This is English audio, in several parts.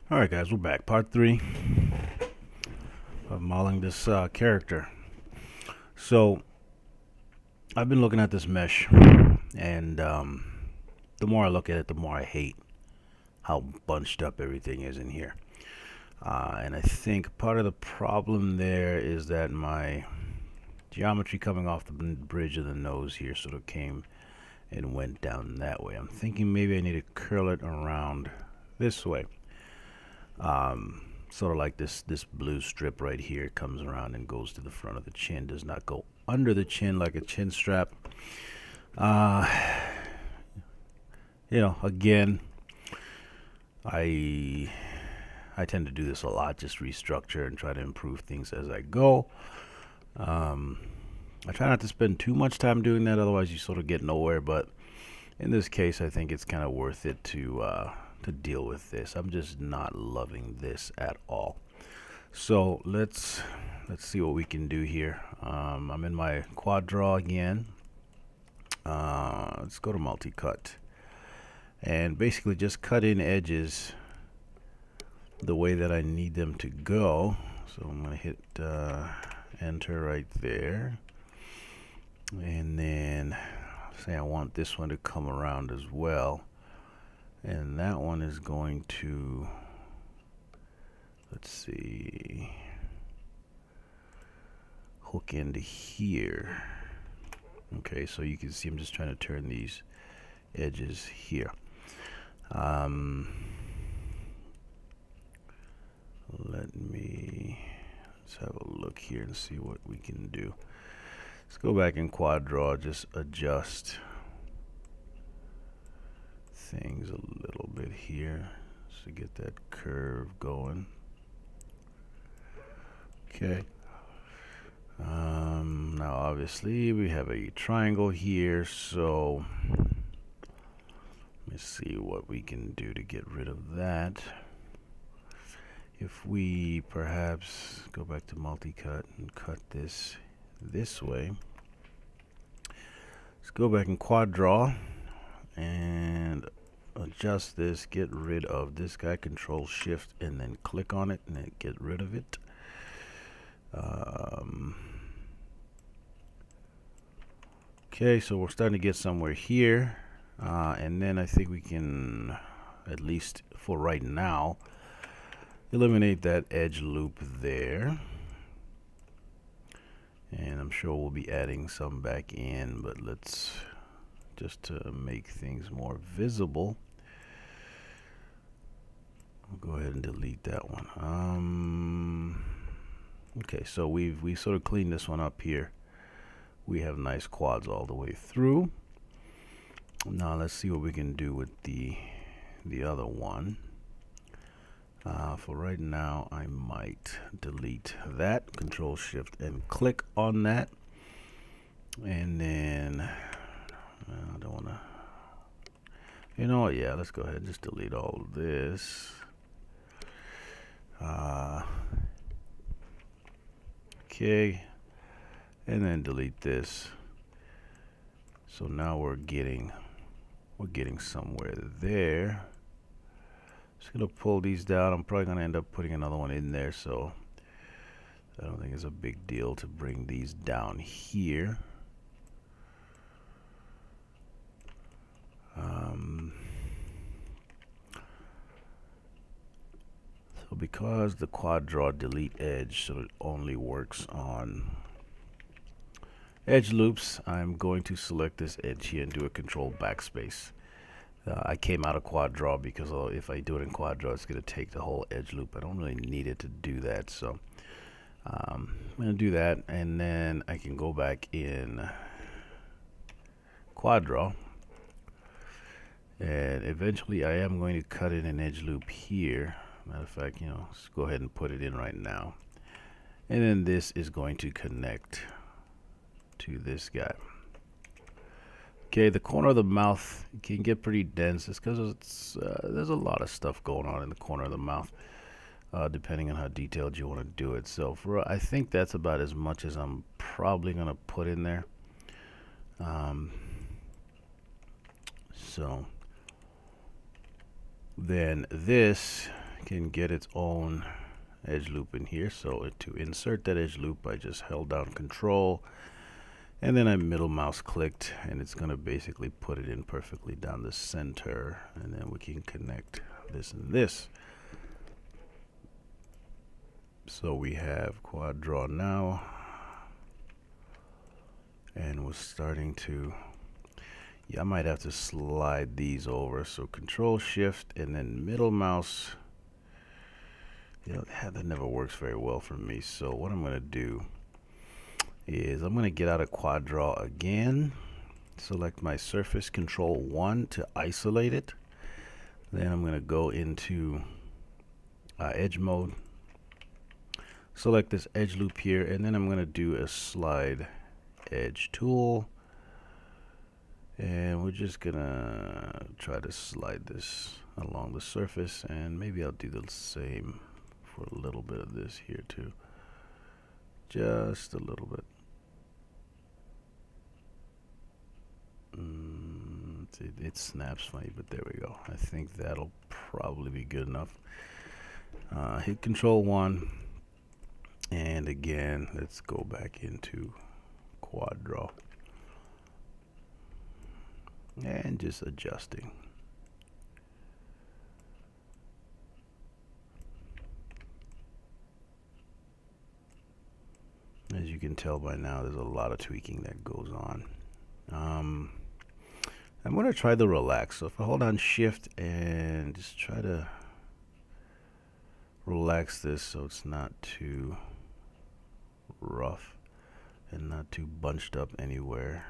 All right, guys, we're back. Part 3 of modeling this character. So, I've been looking at this mesh, and the more I look at it, the more I hate how bunched up everything is in here. And I think part of the problem there is that my geometry coming off the bridge of the nose here sort of came and went down that way. I'm thinking maybe I need to curl it around this way. Sort of like this blue strip right here comes around and goes to the front of the chin, does not go under the chin like a chin strap. uh, Again, I tend to do this a lot, just restructure and try to improve things as I go. I try not to spend too much time doing that, otherwise you sort of get nowhere, but in this case I think it's kind of worth it to deal with this. I'm just not loving this at all. So let's see what we can do here. I'm in my quad draw again. Let's go to multi-cut and basically just cut in edges the way that I need them to go. So I'm going to hit enter right there, and then say I want this one to come around as well, and that one is going to, let's see, hook into here. Okay, so you can see I'm just trying to turn these edges here. Let's have a look here and see what we can do. Let's go back in quad draw, just adjust things a little bit here to get that curve going. Okay. Now obviously we have a triangle here, so let's see what we can do to get rid of that. If we perhaps go back to multi-cut and cut this way, let's go back in quad draw and adjust this, get rid of this guy, control shift and then click on it and then get rid of it. Okay, so we're starting to get somewhere here, and then I think we can, at least for right now, eliminate that edge loop there, and I'm sure we'll be adding some back in, but let's just to make things more visible, I'll go ahead and delete that one. Okay, so we sort of cleaned this one up here. We have nice quads all the way through. Now let's see what we can do with the other one. For right now, I might delete that, control shift and click on that, and then I don't want to, you know what, yeah, let's go ahead and just delete all of this. Okay, and then delete this. So now we're getting somewhere there. Just gonna pull these down. I'm probably gonna end up putting another one in there, so I don't think it's a big deal to bring these down here. So because the quad draw delete edge, so it only works on edge loops, I'm going to select this edge here and do a control backspace. I came out of quad draw because if I do it in quad draw, it's going to take the whole edge loop. I don't really need it to do that, so I'm going to do that, and then I can go back in quad draw, and eventually I am going to cut in an edge loop here. Matter of fact, let's go ahead and put it in right now, and then this is going to connect to this guy. Okay, the corner of the mouth can get pretty dense. It's because there's a lot of stuff going on in the corner of the mouth, depending on how detailed you want to do it. So I think that's about as much as I'm probably going to put in there. So then this can get its own edge loop in here. So to insert that edge loop, I just held down Control, and then I middle mouse clicked, and it's going to basically put it in perfectly down the center, and then we can connect this and this. So we have quad draw now, and we're starting to, I might have to slide these over. So Control Shift and then middle mouse. That never works very well for me. So what I'm going to do is I'm going to get out of quad draw again, select my surface, Control 1 to isolate it. Then I'm going to go into edge mode, select this edge loop here, and then I'm going to do a slide edge tool, and we're just gonna try to slide this along the surface, and maybe I'll do the same for a little bit of this here too, just a little bit. It snaps funny, but there we go. I think that'll probably be good enough. Hit Control 1, and again, let's go back into quad draw and just adjusting. As you can tell by now, there's a lot of tweaking that goes on. I'm going to try the relax. So if I hold on Shift and just try to relax this so it's not too rough and not too bunched up anywhere.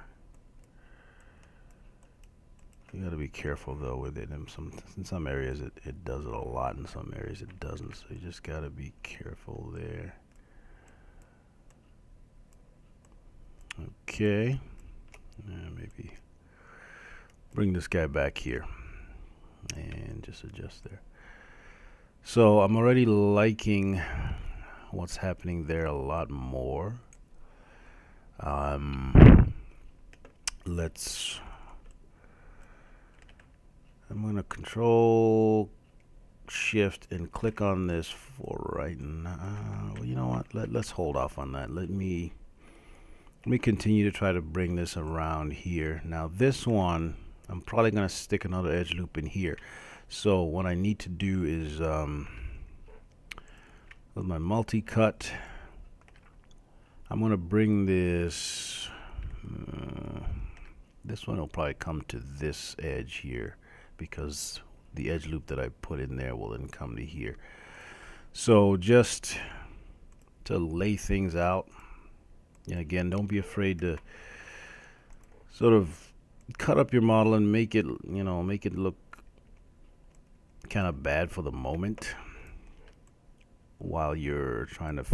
You got to be careful though with it. In some areas it does it a lot, in some areas it doesn't. So you just got to be careful there. Okay, maybe bring this guy back here and just adjust there. So I'm already liking what's happening there a lot more. I'm going to Control Shift and click on this for right now. Well, you know what? Let's hold off on that. Let me continue to try to bring this around here. Now this one, I'm probably going to stick another edge loop in here. So what I need to do is with my multi-cut, I'm going to bring this, this one will probably come to this edge here, because the edge loop that I put in there will then come to here. So just to lay things out, and again, don't be afraid to sort of cut up your model and make it, make it look kind of bad for the moment while you're trying to,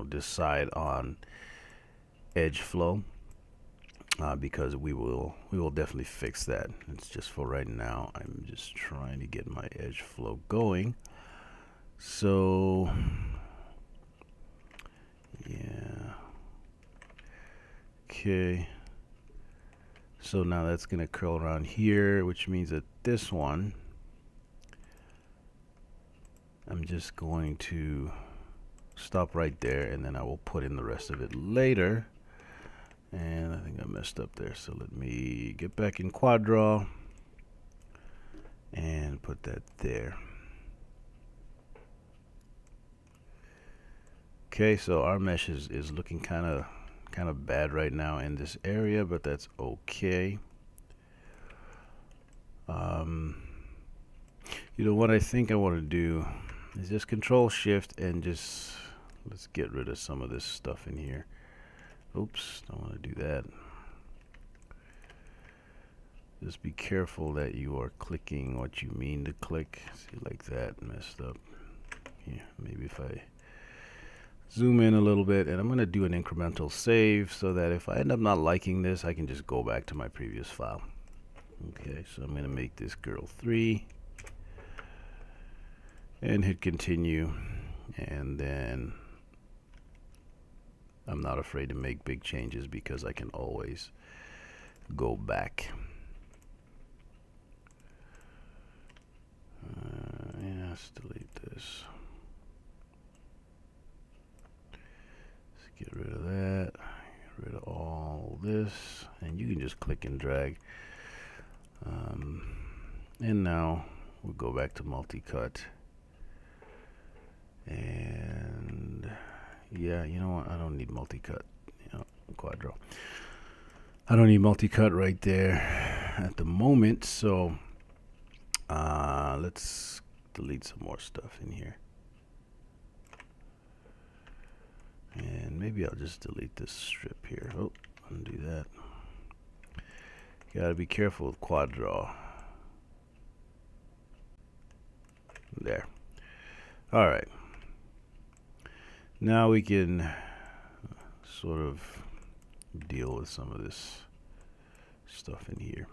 decide on edge flow, because we will definitely fix that. It's just for right now. I'm just trying to get my edge flow going. So yeah. Okay, so now that's going to curl around here, which means that this one, I'm just going to stop right there, and then I will put in the rest of it later. And I think I messed up there, so let me get back in quad draw and put that there. Okay, so our mesh is looking kind of bad right now in this area, but that's okay. What I think I want to do is just Control Shift and just let's get rid of some of this stuff in here. Oops, don't want to do that. Just be careful that you are clicking what you mean to click. See, like that, messed up. Yeah, maybe if I zoom in a little bit, and I'm going to do an incremental save so that if I end up not liking this, I can just go back to my previous file. Okay, so I'm going to make this girl 3 and hit continue, and then I'm not afraid to make big changes because I can always go back. Yeah, let's delete this. this. Let's get rid of that. Get rid of all this. And you can just click and drag. And now we'll go back to multi-cut. And yeah, you know what? I don't need multi-cut. You know, Quadro. I don't need multi-cut right there at the moment. So let's delete some more stuff in here. And maybe I'll just delete this strip here. Oh, undo that. You gotta be careful with quad draw. There. All right. Now we can sort of deal with some of this stuff in here.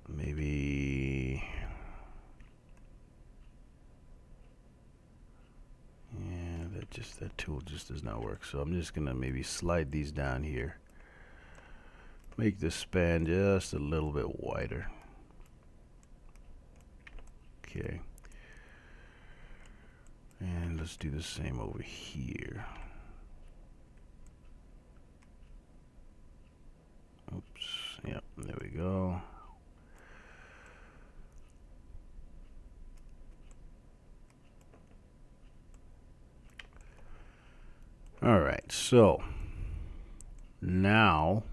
Maybe, yeah, that tool just does not work. So I'm just gonna maybe slide these down here. Make the span just a little bit wider. Okay. And let's do the same over here. Oops. Yep, there we go. All right, so now,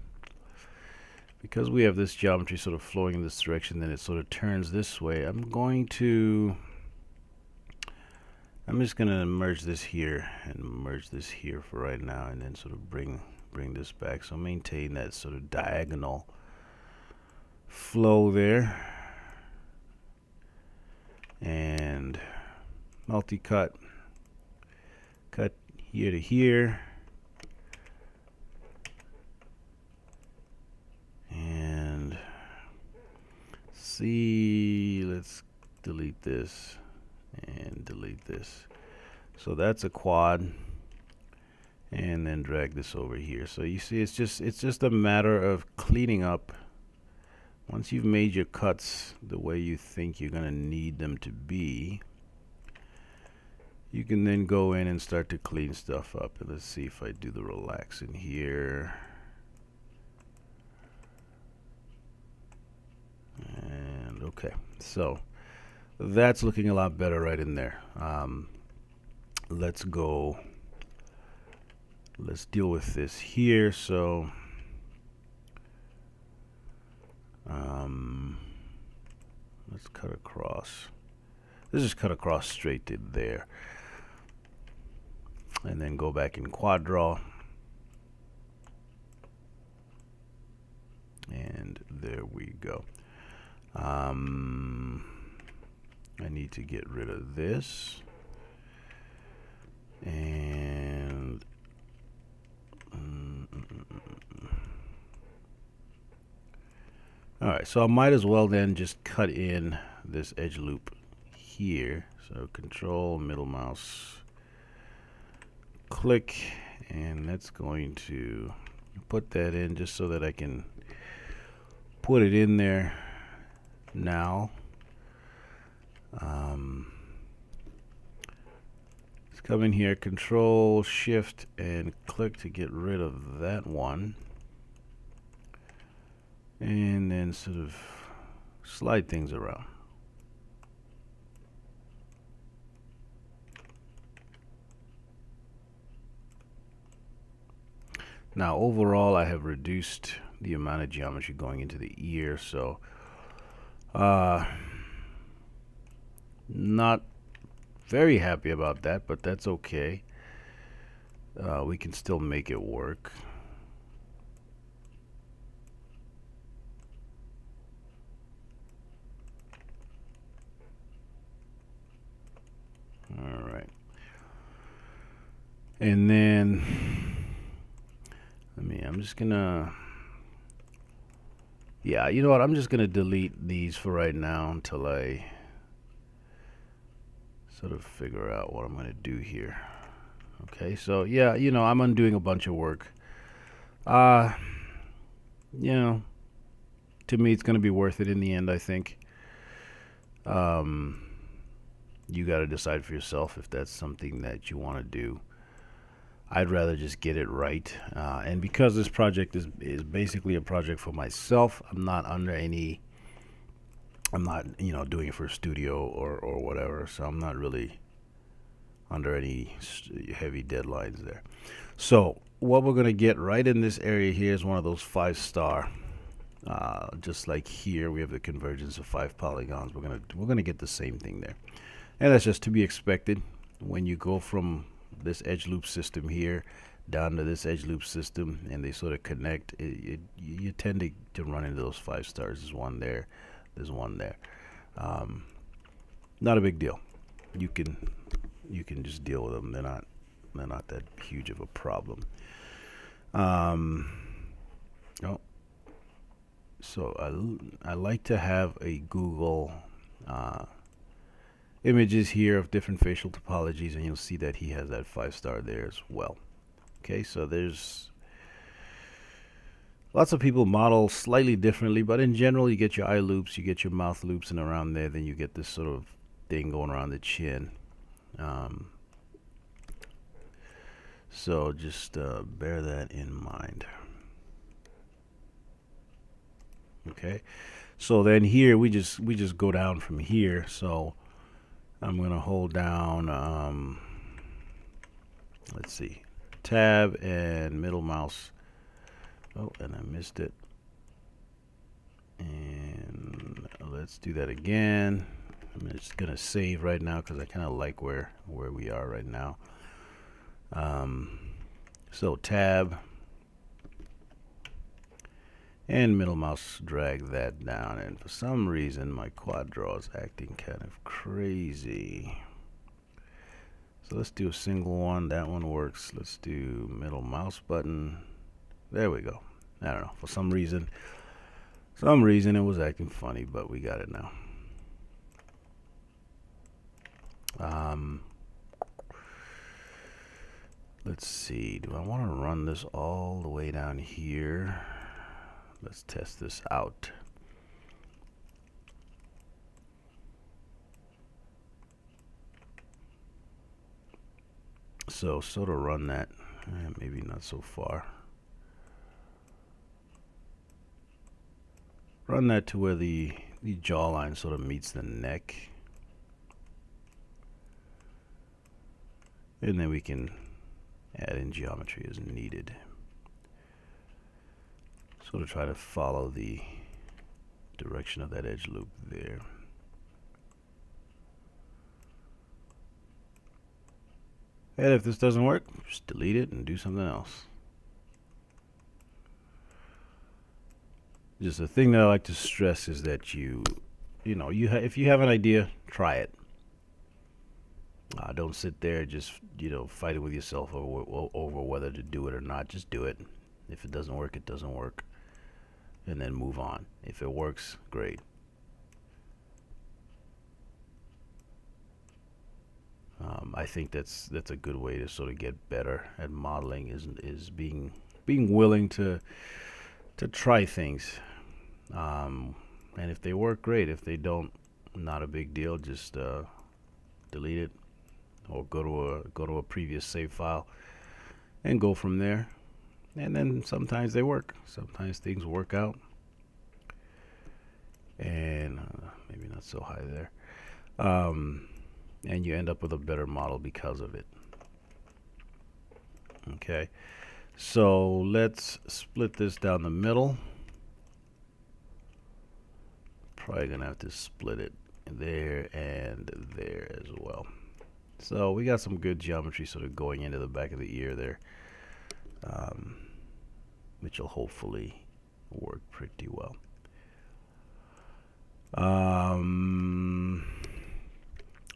because we have this geometry sort of flowing in this direction, then it sort of turns this way. I'm just gonna merge this here and merge this here for right now, and then sort of bring this back. So maintain that sort of diagonal flow there, and multi-cut, cut here to here, and see, let's delete this and delete this. So that's a quad, and then drag this over here. So you see, it's just a matter of cleaning up. Once you've made your cuts the way you think you're gonna need them to be, you can then go in and start to clean stuff up. And let's see if I do the relax in here. And okay, so that's looking a lot better right in there. Let's deal with this here. So let's cut across. Let's just cut across straight to there, and then go back in quad draw, and there we go. I need to get rid of this, and all right, so I might as well then just cut in this edge loop here. So control middle mouse click, and that's going to put that in just so that I can put it in there now. Let's come in here, control shift and click to get rid of that one, and then sort of slide things around. Now overall I have reduced the amount of geometry going into the ear, so not very happy about that, but that's okay. We can still make it work. All right, and then I'm just gonna, yeah, you know what, I'm just gonna delete these for right now until I sort of figure out what I'm gonna do here. Okay, so yeah, you know, I'm undoing a bunch of work. You know, to me it's gonna be worth it in the end, I think. You got to decide for yourself if that's something that you want to do. I'd rather just get it right. And because this project is basically a project for myself, I'm not, doing it for a studio or whatever. So I'm not really under any heavy deadlines there. So what we're going to get right in this area here is one of those 5-star. Just like here, we have the convergence of 5 polygons. We're gonna get the same thing there, and that's just to be expected. When you go from this edge loop system here down to this edge loop system, and they sort of connect, you tend to run into those 5 stars. There's one there, there's one there. Not a big deal. You can just deal with them. They're not that huge of a problem. Oh. So I like to have a Google images here of different facial topologies, and you'll see that he has that 5-star there as well. Okay, so there's lots of people model slightly differently, but in general, you get your eye loops, you get your mouth loops, and around there, then you get this sort of thing going around the chin. So just bear that in mind. Okay, so then here we just go down from here. So I'm gonna hold down let's see, tab and middle mouse. Oh, and I missed it. And let's do that again. I'm just gonna save right now because I kind of like where we are right now. So tab and middle mouse, drag that down, and for some reason my quad draw is acting kind of crazy. So let's do a single one. That one works. Let's do middle mouse button. There we go. I don't know, for some reason it was acting funny, but we got it now. Let's see, do I want to run this all the way down here? Let's test this out. So sort of run that, maybe not so far. Run that to where the jawline sort of meets the neck. And then we can add in geometry as needed. Sort of try to follow the direction of that edge loop there. And if this doesn't work, just delete it and do something else. Just the thing that I like to stress is that if you have an idea, try it. Don't sit there just fighting with yourself over whether to do it or not. Just do it. If it doesn't work, it doesn't work, and then move on. If it works, great. I think that's a good way to sort of get better at modeling, is being willing to try things. And if they work, great. If they don't, not a big deal. Just delete it, or go to a previous save file and go from there. And then sometimes they work. Sometimes things work out. And maybe not so high there. And you end up with a better model because of it. Okay, so let's split this down the middle. Probably gonna have to split it there and there as well. So we got some good geometry sort of going into the back of the ear there, which will hopefully work pretty well.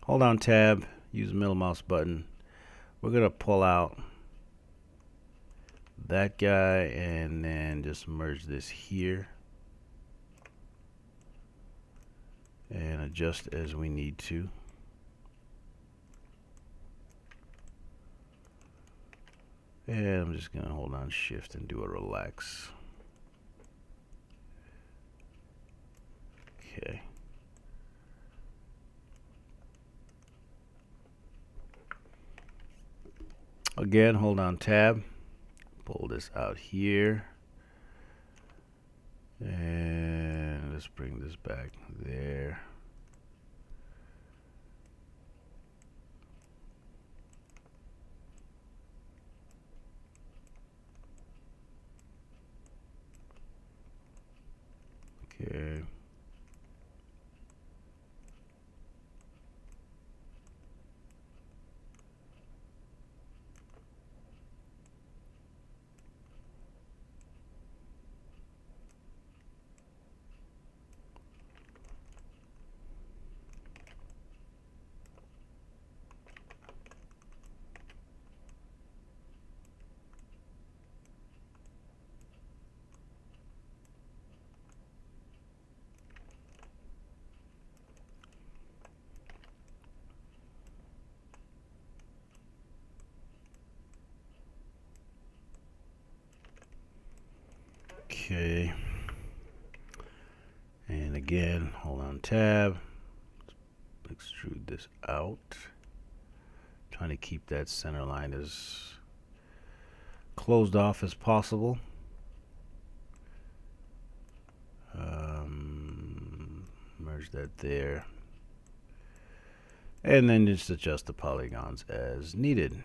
Hold down tab, use the middle mouse button. We're gonna pull out that guy and then just merge this here and adjust as we need to. And I'm just gonna hold down shift and do a relax. Okay. Again, hold down tab, pull this out here, and let's bring this back there. Okay. Okay. And again, hold on tab, extrude this out. Trying to keep that center line as closed off as possible. Merge that there. And then just adjust the polygons as needed.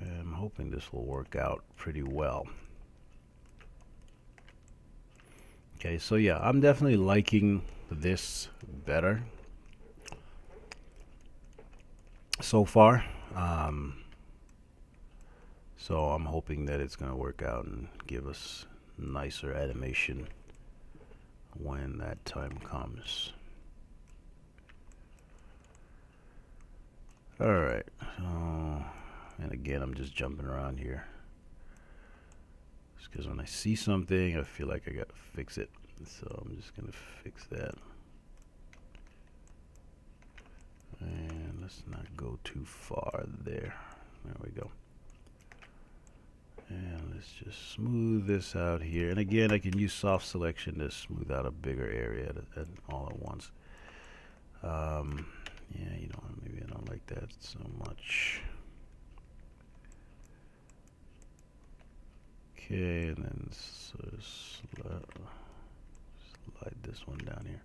I'm hoping this will work out pretty well. Okay, so yeah, I'm definitely liking this better so far. So I'm hoping that it's going to work out and give us nicer animation when that time comes. Alright, so, and again, I'm just jumping around here. Just because when I see something, I feel like I got to fix it. So I'm just going to fix that. And let's not go too far there. There we go. And let's just smooth this out here. And again, I can use soft selection to smooth out a bigger area at all at once. Yeah, you know, maybe I don't like that so much. Okay, and then sort of slide this one down here.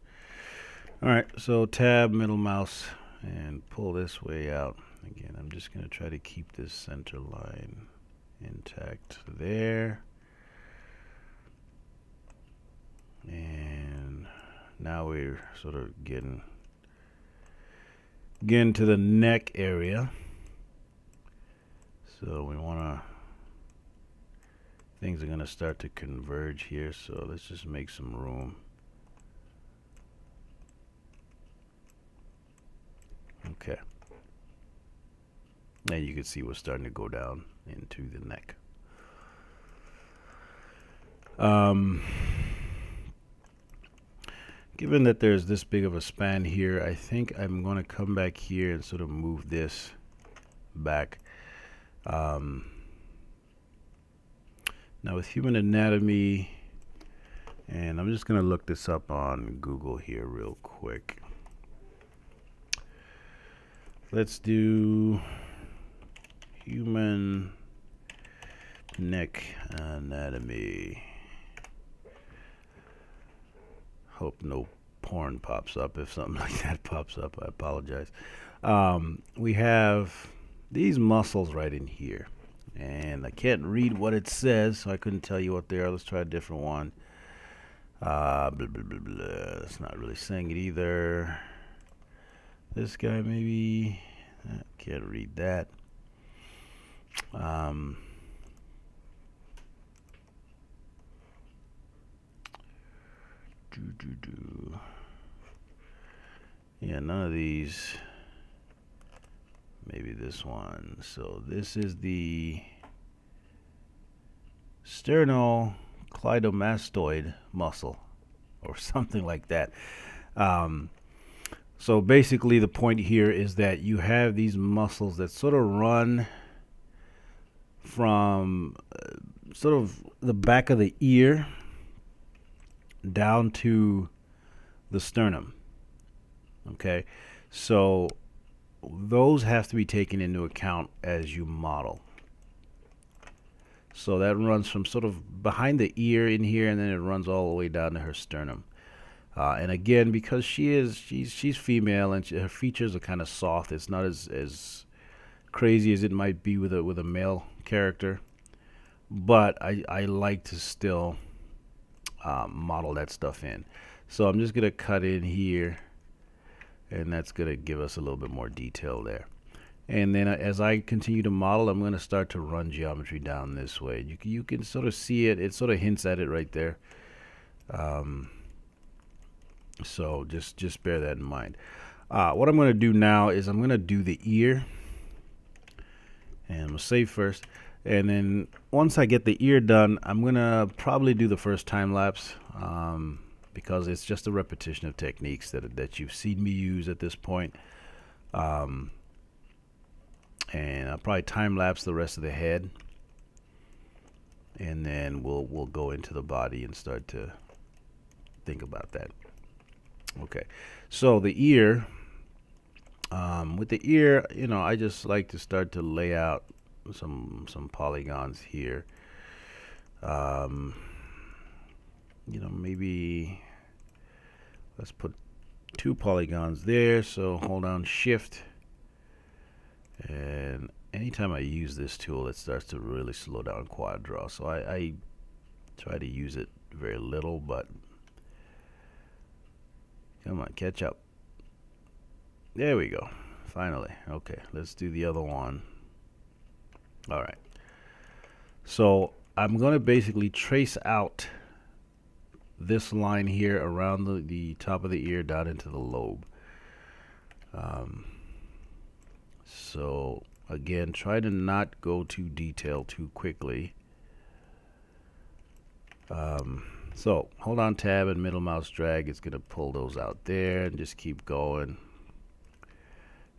Alright, so tab, middle mouse, and pull this way out. Again, I'm just going to try to keep this center line intact there. And now we're sort of getting to the neck area. So we want to, things are going to start to converge here. So let's just make some room. Okay. And you can see we're starting to go down into the neck. Given that there's this big of a span here, I think I'm going to come back here and sort of move this back. Now with human anatomy, and I'm just going to look this up on Google here real quick. Let's do human neck anatomy. Hope no porn pops up. If something like that pops up, I apologize. We have these muscles right in here, and I can't read what it says, so I couldn't tell you what they are. Let's try a different one. Blah, blah, blah, blah. It's not really saying it either. This guy maybe. I can't read that. Yeah, none of these. Maybe this one. So this is the sternocleidomastoid muscle or something like that. So basically the point here is that you have these muscles that sort of run from sort of the back of the ear down to the sternum. Okay, so those have to be taken into account as you model. So that runs from sort of behind the ear in here, and then it runs all the way down to her sternum. And again, because she's female and her features are kind of soft, it's not as crazy as it might be with a male character. But I like to still model that stuff in. So I'm just gonna cut in here, and that's gonna give us a little bit more detail there. And then as I continue to model, I'm going to start to run geometry down this way. You can sort of see it. It sort of hints at it right there. So just bear that in mind. What I'm going to do now is I'm going to do the ear. And I'm going to save first. And then once I get the ear done, I'm going to probably do the first time lapse. Because it's just a repetition of techniques that you've seen me use at this point. And I'll probably time lapse the rest of the head, and then we'll go into the body and start to think about that. Okay, so the ear, with the ear, I just like to start to lay out some polygons here. Maybe let's put 2 polygons there. So hold down Shift. And anytime I use this tool, it starts to really slow down quad draw. So I try to use it very little, but come on, catch up. There we go. Finally. Okay, let's do the other one. All right. So I'm going to basically trace out this line here around the top of the ear down into the lobe. So again, try to not go too detailed too quickly. So hold on tab and middle mouse drag. It's going to pull those out there, and just keep going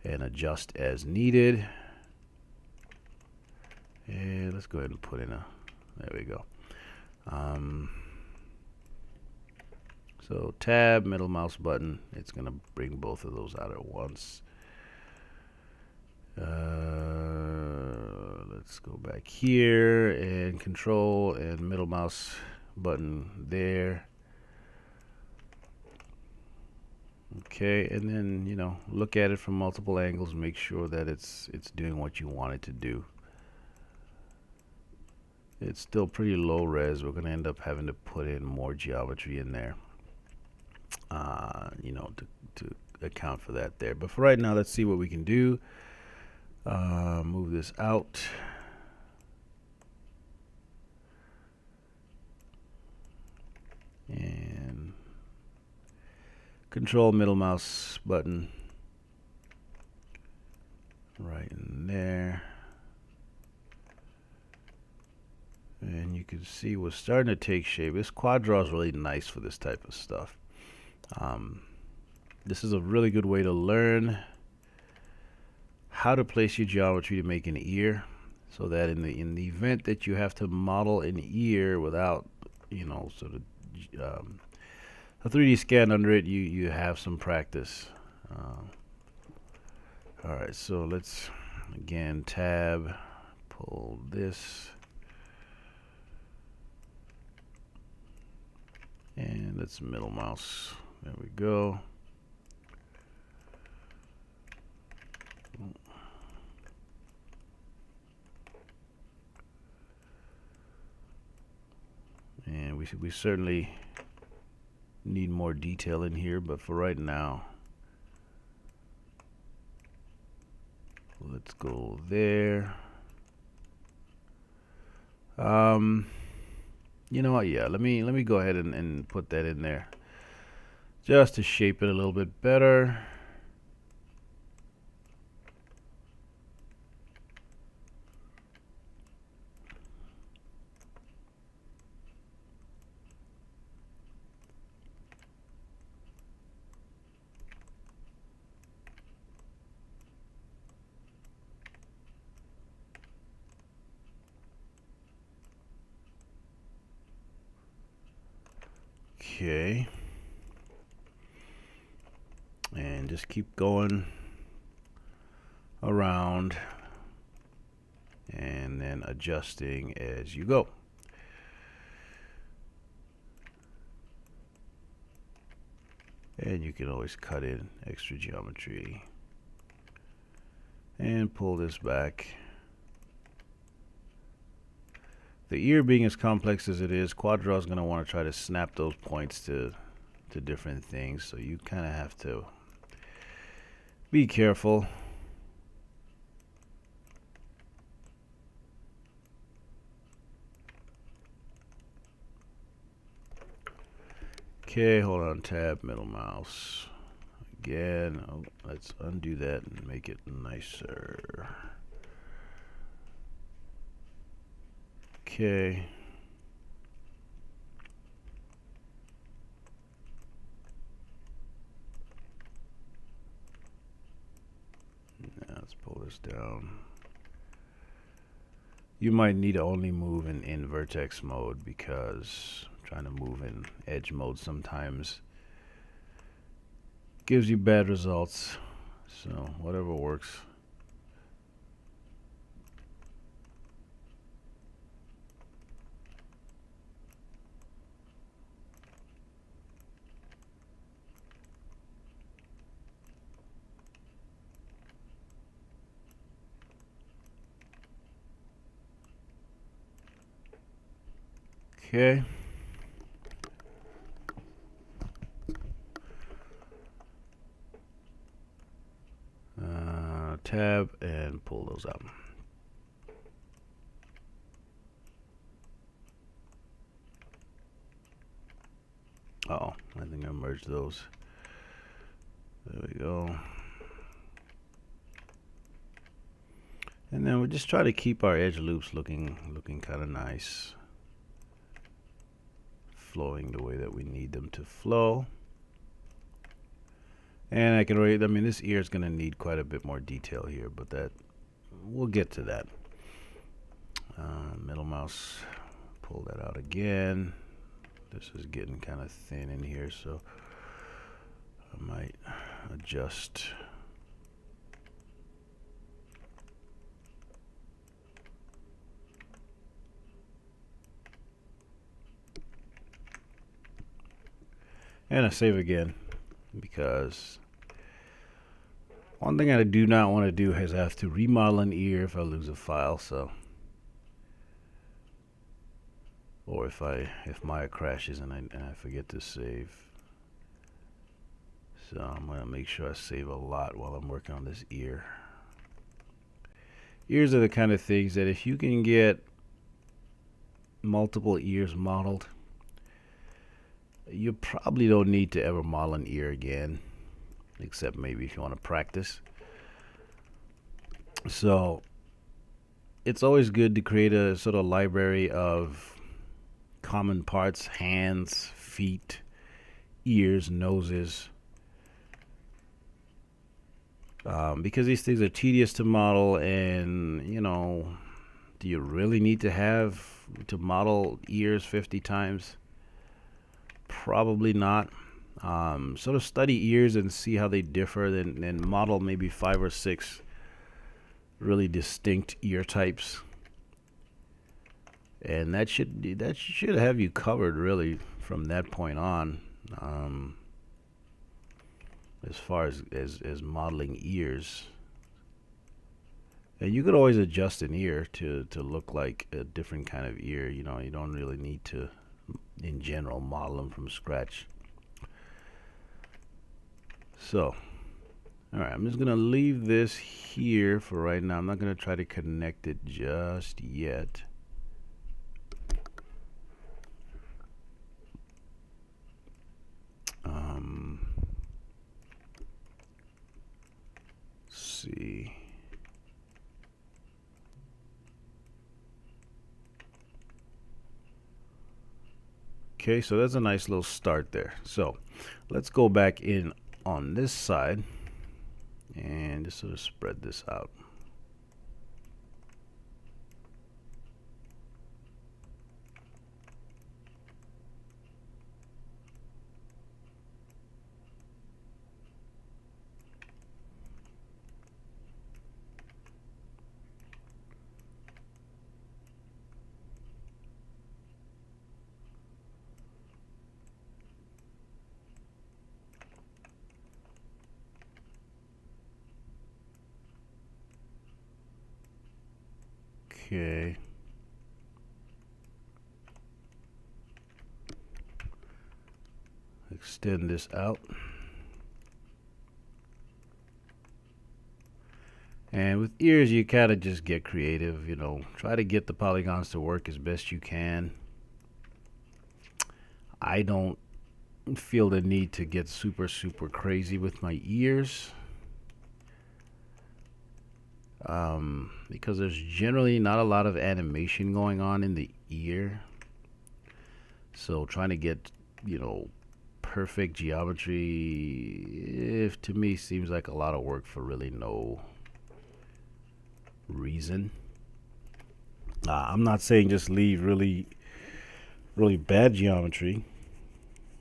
and adjust as needed. And let's go ahead and put in there we go. So tab, middle mouse button, it's going to bring both of those out at once. Let's go back here and control and middle mouse button there. Okay, and then look at it from multiple angles, make sure that it's doing what you want it to do. It's still pretty low res. We're going to end up having to put in more geometry in there, to account for that there. But for right now, let's see what we can do. Move this out. And control middle mouse button right in there. And you can see we're starting to take shape. This quad draw is really nice for this type of stuff. This is a really good way to learn how to place your geometry to make an ear, so that in the event that you have to model an ear without sort of a 3D scan under it, you have some practice. All right, so let's again tab, pull this, and let's middle mouse. There we go. And we certainly need more detail in here, but for right now, let's go there. You know what? Yeah, let me go ahead and put that in there just to shape it a little bit better. Okay. And just keep going around and then adjusting as you go. And you can always cut in extra geometry and pull this back. The ear being as complex as it is, QuadDraw is going to want to try to snap those points to different things, so you kind of have to be careful. Okay, hold on, tab, middle mouse. Again, oh, let's undo that and make it nicer. Okay. Now let's pull this down. You might need to only move in vertex mode, because trying to move in edge mode sometimes gives you bad results. So whatever works. Okay. Tab and pull those out. Oh, I think I merged those. There we go. And then we just try to keep our edge loops looking kind of nice, flowing the way that we need them to flow. And I can already, I mean, this ear is going to need quite a bit more detail here, but that we'll get to that. Middle mouse, pull that out again. This is getting kind of thin in here, so I might adjust. And I save again, because one thing I do not want to do is have to remodel an ear if I lose a file. So, or if Maya crashes and I forget to save. So I'm gonna make sure I save a lot while I'm working on this ear. Ears are the kind of things that if you can get multiple ears modeled, you probably don't need to ever model an ear again, except maybe if you want to practice. So it's always good to create a sort of library of common parts: hands, feet, ears, noses, because these things are tedious to model. And you know, do you really need to model ears 50 times? Probably not. Sort of study ears and see how they differ, then model maybe 5 or 6 really distinct ear types, and that should have you covered really from that point on, as far as modeling ears. And you could always adjust an ear to look like a different kind of ear. You know, you don't really need to, in general, model them from scratch. So, all right, I'm just gonna leave this here for right now. I'm not gonna try to connect it just yet. Let's see. Okay, so that's a nice little start there. So let's go back in on this side and just sort of spread this out. Okay. Extend this out. And with ears, you kind of just get creative, you know, try to get the polygons to work as best you can. I don't feel the need to get super crazy with my ears, because there's generally not a lot of animation going on in the ear. So trying to get, you know, perfect geometry, if to me seems like a lot of work for really no reason. I'm not saying just leave really bad geometry,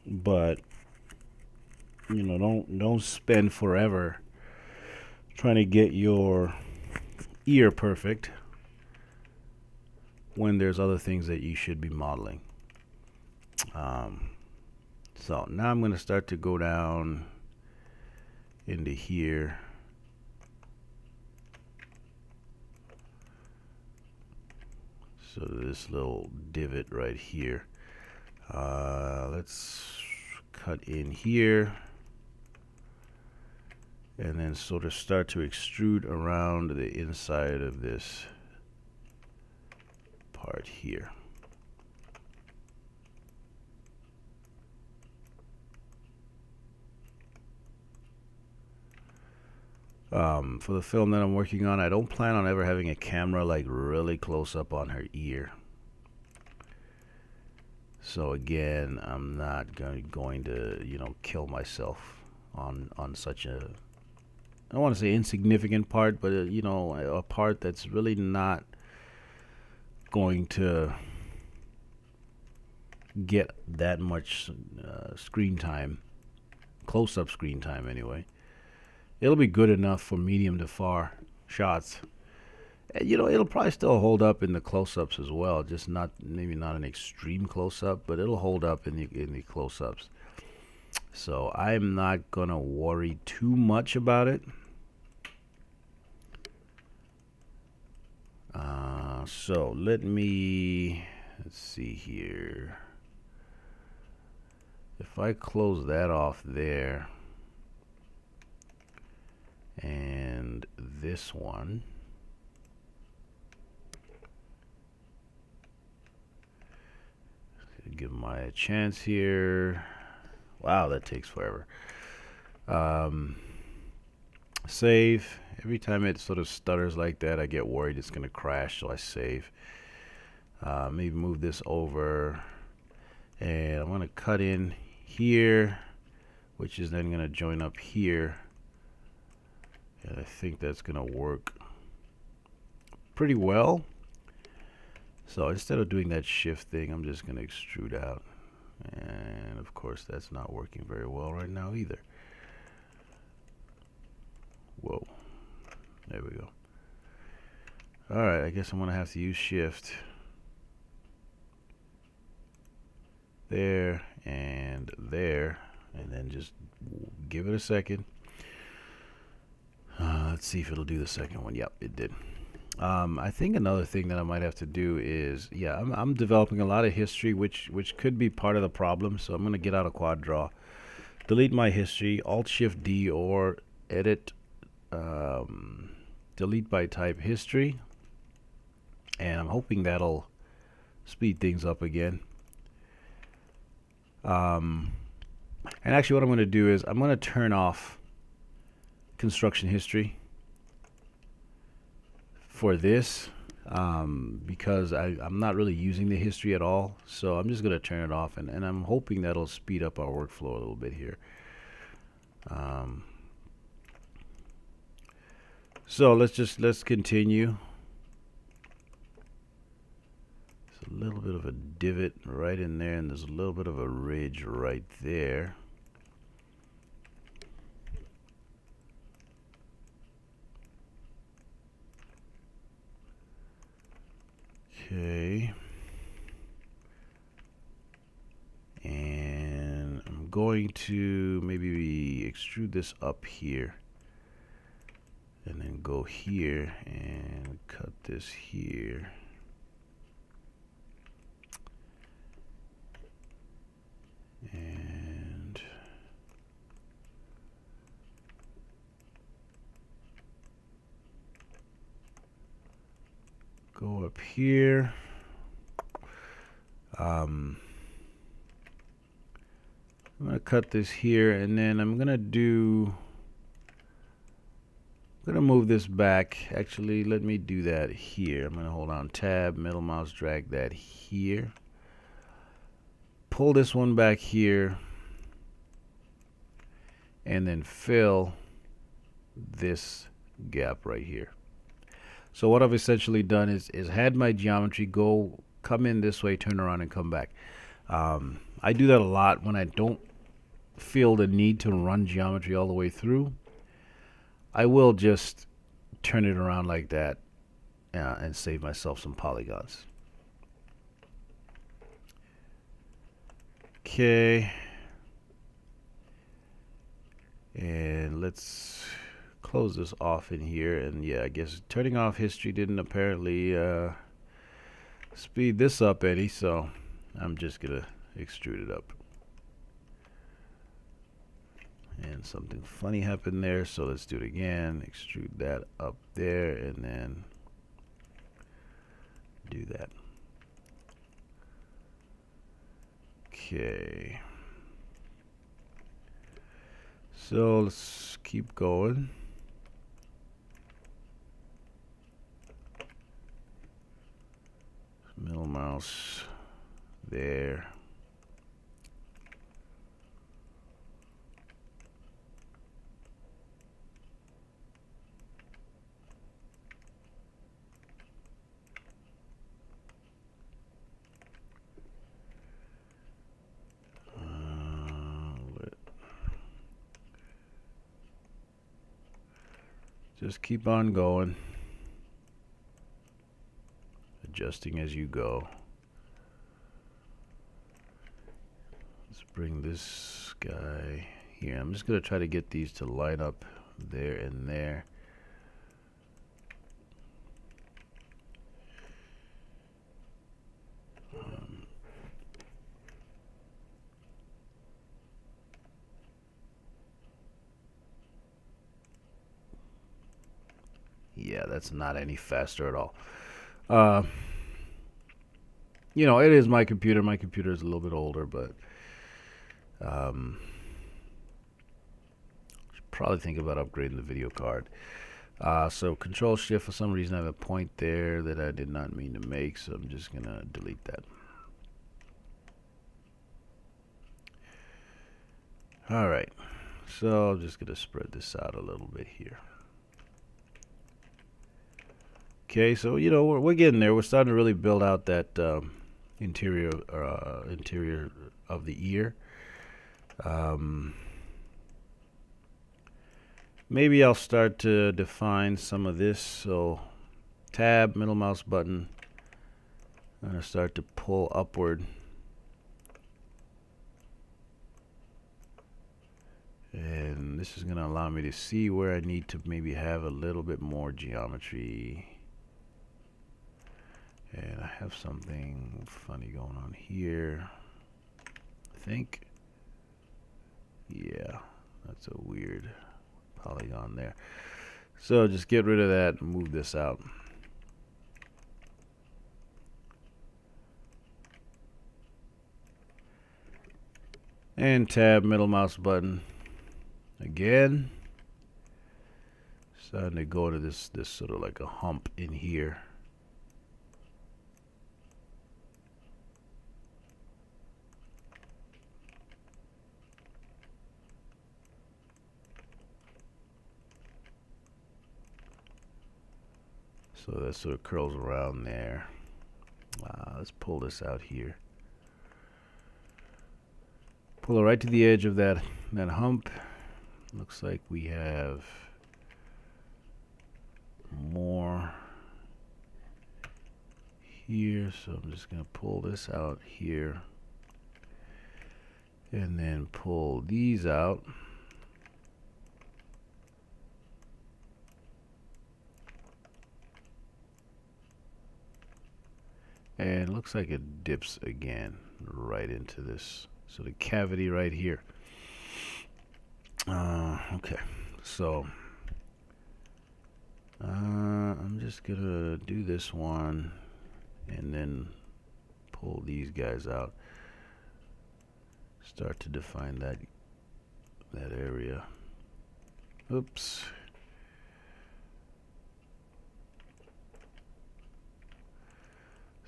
but you know, don't spend forever trying to get your ear perfect when there's other things that you should be modeling. So now I'm going to start to go down into here. So this little divot right here. Let's cut in here and then sort of start to extrude around the inside of this part here. For the film that I'm working on, I don't plan on ever having a camera like really close up on her ear. So again, I'm not going to, you know, kill myself on such a, I don't want to say insignificant part, but you know, a part that's really not going to get that much screen time, close-up screen time anyway. It'll be good enough for medium to far shots. And, you know, it'll probably still hold up in the close-ups as well, just not, maybe not an extreme close-up, but it'll hold up in the close-ups. So I'm not gonna worry too much about it. So let's see here. If I close that off there, and this one, give my a chance here. Wow, that takes forever. Save. Every time it sort of stutters like that, I get worried it's going to crash, so I save. Maybe move this over, and I'm going to cut in here, which is then going to join up here, and I think that's going to work pretty well. So instead of doing that shift thing, I'm just going to extrude out, and of course that's not working very well right now either. Whoa. There we go. Alright, I guess I'm going to have to use shift. There and there. And then just give it a second. Let's see if it'll do the second one. Yep, it did. I think another thing that I might have to do is, yeah, I'm developing a lot of history, which could be part of the problem. So I'm going to get out of Quad Draw, delete my history, Alt-Shift-D, or edit, delete by type history, and I'm hoping that'll speed things up again. And actually what I'm going to do is I'm going to turn off construction history for this, because I'm not really using the history at all, so I'm just going to turn it off, and I'm hoping that'll speed up our workflow a little bit here. So let's continue. There's a little bit of a divot right in there, and there's a little bit of a ridge right there. Okay. And I'm going to maybe extrude this up here, and then go here and cut this here. go up here. I'm going to cut this here, and then I'm going to move this back. Actually, let me do that here. I'm going to hold on tab, middle mouse, drag that here. Pull this one back here, and then fill this gap right here. So what I've essentially done is had my geometry come in this way, turn around, and come back. I do that a lot when I don't feel the need to run geometry all the way through. I will just turn it around like that and save myself some polygons. Okay. And let's close this off in here. And yeah, I guess turning off history didn't apparently speed this up any, so I'm just gonna extrude it up. And something funny happened there, so let's do it again. Extrude that up there, and then do that. Okay. So let's keep going. Middle mouse there. Just keep on going, adjusting as you go. Let's bring this guy here. I'm just going to try to get these to line up there and there. Yeah, that's not any faster at all. You know, it is my computer. My computer is a little bit older, but should probably think about upgrading the video card. So Control Shift, for some reason I have a point there that I did not mean to make, so I'm just gonna delete that. Alright, so I'm just gonna spread this out a little bit here. Okay, so you know we're getting there. We're starting to really build out that interior of the ear. Maybe I'll start to define some of this. So tab, middle mouse button. I'm gonna start to pull upward. And this is gonna allow me to see where I need to maybe have a little bit more geometry. And I have something funny going on here, I think. Yeah, that's a weird polygon there. So just get rid of that and move this out. And tab, middle mouse button again. Starting to go to this sort of like a hump in here. So that sort of curls around there. Let's pull this out here. Pull it right to the edge of that hump. Looks like we have more here, so I'm just going to pull this out here and then pull these out. And it looks like it dips again right into this sort of cavity right here. Okay, so I'm just gonna do this one and then pull these guys out. Start to define that area. Oops.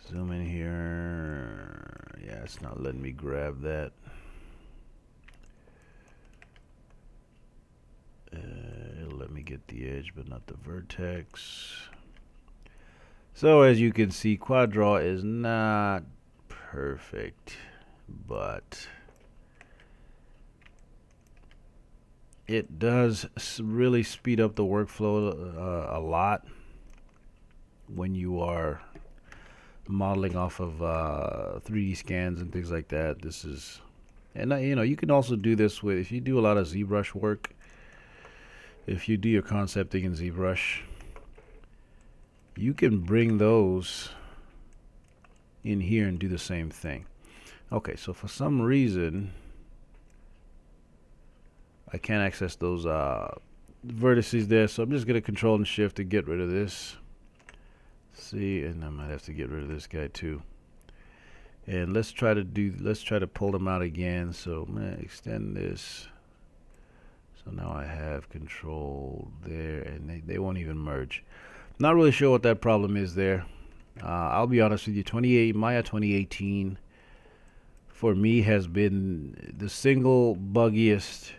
Zoom in here. Yeah, it's not letting me grab that. It'll let me get the edge, but not the vertex. So as you can see, quad draw is not perfect, but it does really speed up the workflow a lot when you are modeling off of 3D scans and things like that. This is, and you know, you can also do this with, if you do a lot of ZBrush work, if you do your concepting in ZBrush, you can bring those in here and do the same thing. Okay, so for some reason I can't access those vertices there, so I'm just gonna Control and Shift to get rid of this. See, and I might have to get rid of this guy too. And let's try to pull them out again. So I'm gonna extend this. So now I have control there, and they won't even merge. Not really sure what that problem is there. I'll be honest with you, Maya 2018 for me has been the single buggiest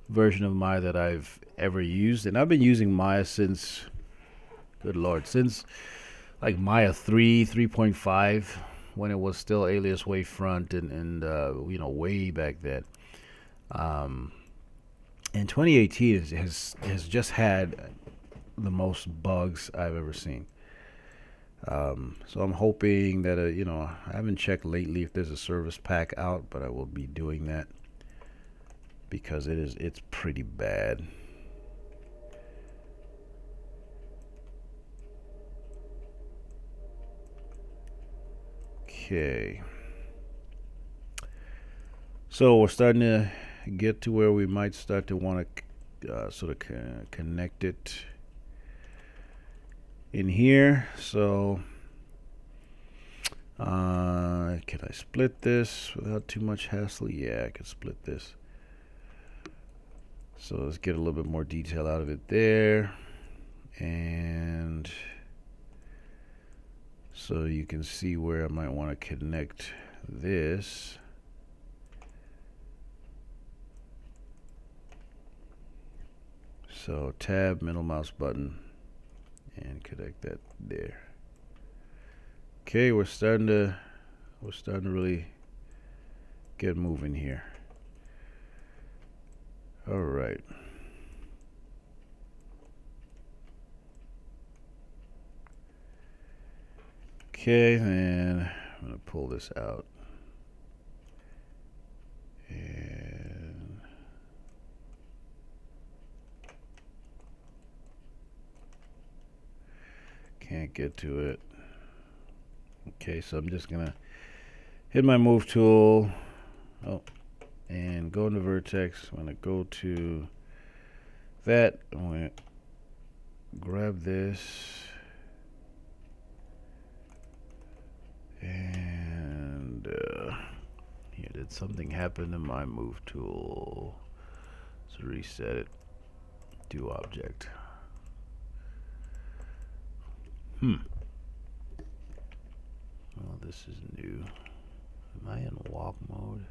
version of Maya that I've ever used. And I've been using Maya since, good Lord, since like Maya 3.5, when it was still Alias Wavefront and you know, way back then. And 2018 has just had the most bugs I've ever seen. So I'm hoping that you know, I haven't checked lately if there's a service pack out, but I will be doing that because it's pretty bad. Okay. So we're starting to get to where we might start to want to sort of connect it in here. So can I split this without too much hassle? Yeah, I can split this. So let's get a little bit more detail out of it there. And so you can see where I might want to connect this. So tab, middle mouse button, and connect that there. Okay, we're starting to really get moving here. All right. Okay, then I'm gonna pull this out. And can't get to it. Okay, so I'm just gonna hit my move tool. Oh, and go into vertex. I'm gonna go to that. I'm gonna grab this. And here, did something happen to my move tool? Let's reset it. Do object. Well, this is new. Am I in walk mode?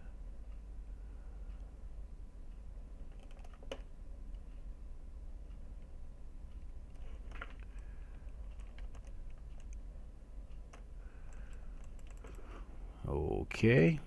Okay.